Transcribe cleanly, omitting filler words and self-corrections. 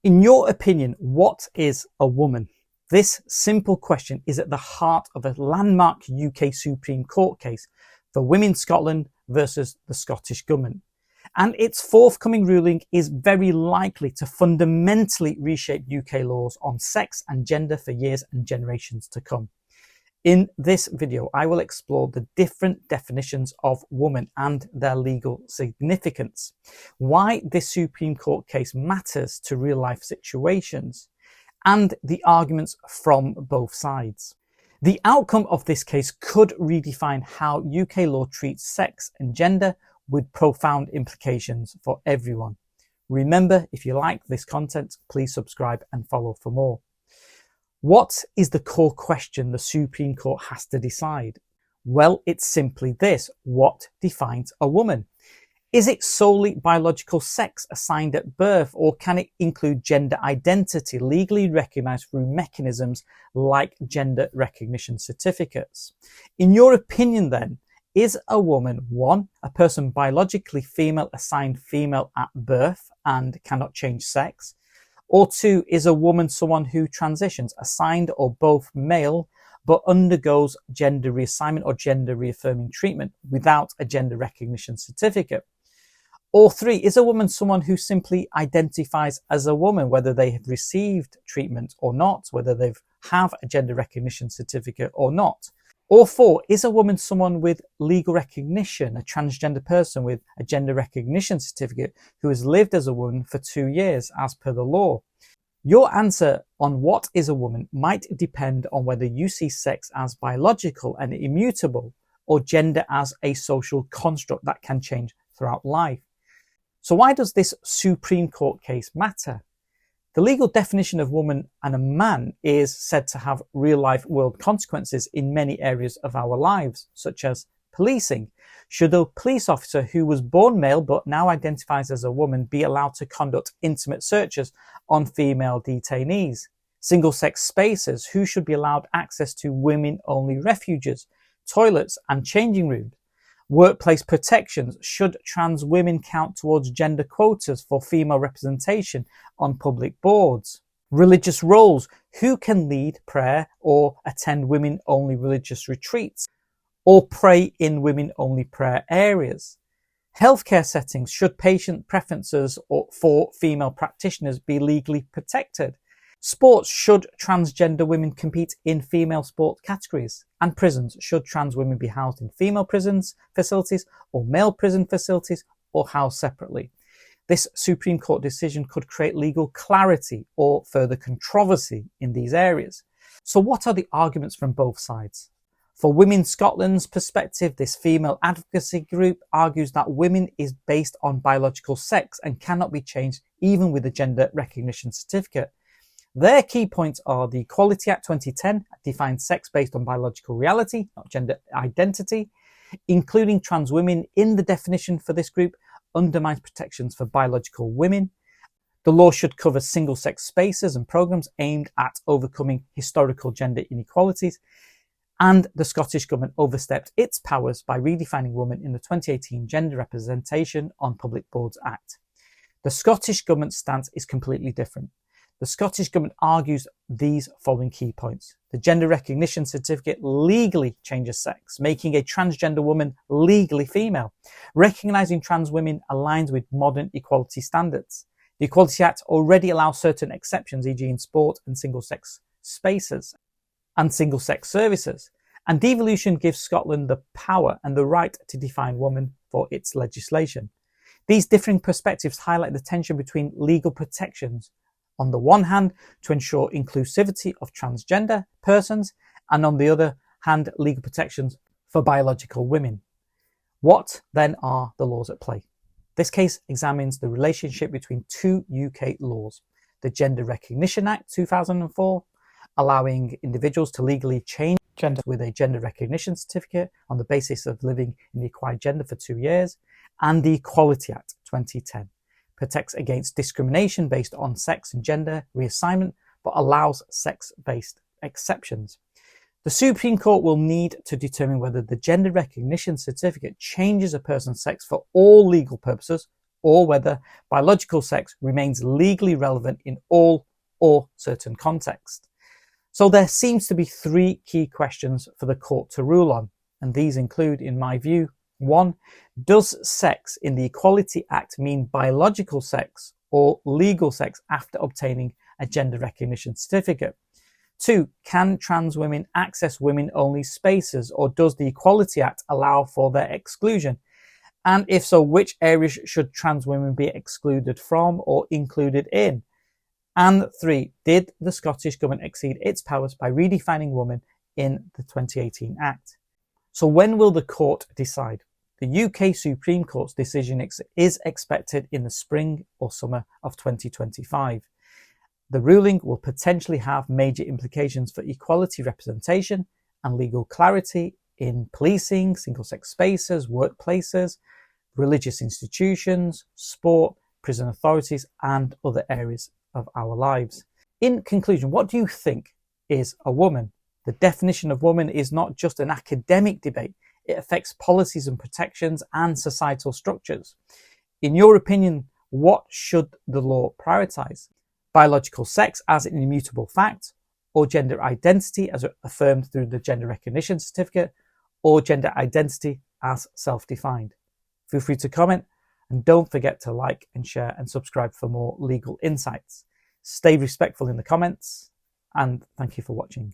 In your opinion, what is a woman? This simple question is at the heart of a landmark UK Supreme Court case for Women Scotland versus the Scottish Government. And its forthcoming ruling is very likely to fundamentally reshape UK laws on sex and gender for years and generations to come. In this video, I will explore the different definitions of woman and their legal significance, why this Supreme Court case matters to real-life situations, and the arguments from both sides. The outcome of this case could redefine how UK law treats sex and gender, with profound implications for everyone. Remember, if you like this content, please subscribe and follow for more. What is the core question the Supreme Court has to decide? Well, it's simply this: what defines a woman? Is it solely biological sex assigned at birth, or can it include gender identity legally recognized through mechanisms like gender recognition certificates? In your opinion then, is a woman, one, a person biologically female assigned female at birth and cannot change sex? Or two, is a woman someone who transitions, assigned or both male, but undergoes gender reassignment or gender reaffirming treatment without a gender recognition certificate? Or three, is a woman someone who simply identifies as a woman, whether they have received treatment or not, whether they have a gender recognition certificate or not? Or four, is a woman someone with legal recognition, a transgender person with a gender recognition certificate who has lived as a woman for 2 years as per the law? Your answer on what is a woman might depend on whether you see sex as biological and immutable, or gender as a social construct that can change throughout life. So why does this Supreme Court case matter? The legal definition of woman and a man is said to have real-life world consequences in many areas of our lives, such as policing. Should a police officer who was born male but now identifies as a woman be allowed to conduct intimate searches on female detainees? Single-sex spaces. Who should be allowed access to women-only refuges, toilets and changing rooms? Workplace protections. Should trans women count towards gender quotas for female representation on public boards? Religious roles. Who can lead prayer or attend women-only religious retreats or pray in women-only prayer areas? Healthcare settings. Should patient preferences for female practitioners be legally protected? Sports. Should transgender women compete in female sport categories? And prisons. Should trans women be housed in female prisons facilities or male prison facilities, or housed separately? This Supreme Court decision could create legal clarity or further controversy in these areas. So what are the arguments from both sides? For Women Scotland's perspective, this female advocacy group argues that women is based on biological sex and cannot be changed even with a gender recognition certificate. Their key points are the Equality Act 2010 defines sex based on biological reality, not gender identity. Including trans women in the definition for this group undermines protections for biological women. The law should cover single-sex spaces and programs aimed at overcoming historical gender inequalities. And the Scottish Government overstepped its powers by redefining woman in the 2018 Gender Representation on Public Boards Act. The Scottish Government's stance is completely different. The Scottish Government argues these following key points. The gender recognition certificate legally changes sex, making a transgender woman legally female. Recognising trans women aligns with modern equality standards. The Equality Act already allows certain exceptions, e.g. in sport and single-sex spaces and single-sex services. And devolution gives Scotland the power and the right to define woman for its legislation. These differing perspectives highlight the tension between legal protections on the one hand to ensure inclusivity of transgender persons, and on the other hand legal protections for biological women. What then are the laws at play? This case examines the relationship between two UK laws: the Gender Recognition Act 2004, allowing individuals to legally change gender with a gender recognition certificate on the basis of living in the acquired gender for 2 years, and the Equality Act 2010. Protects against discrimination based on sex and gender reassignment, but allows sex-based exceptions. The Supreme Court will need to determine whether the gender recognition certificate changes a person's sex for all legal purposes or whether biological sex remains legally relevant in all or certain contexts. So there seems to be three key questions for the court to rule on, and these include, in my view, 1. Does sex in the Equality Act mean biological sex or legal sex after obtaining a gender recognition certificate? 2. Can trans women access women-only spaces, or does the Equality Act allow for their exclusion? And if so, which areas should trans women be excluded from or included in? And 3. Did the Scottish Government exceed its powers by redefining woman in the 2018 Act? So when will the court decide? The UK Supreme Court's decision is expected in the spring or summer of 2025. The ruling will potentially have major implications for equality representation and legal clarity in policing, single-sex spaces, workplaces, religious institutions, sport, prison authorities, and other areas of our lives. In conclusion, what do you think is a woman? The definition of woman is not just an academic debate. It affects policies and protections and societal structures. In your opinion, what should the law prioritize? Biological sex as an immutable fact, or gender identity as affirmed through the gender recognition certificate, or gender identity as self-defined? Feel free to comment, and don't forget to like and share and subscribe for more legal insights. Stay respectful in the comments, and thank you for watching.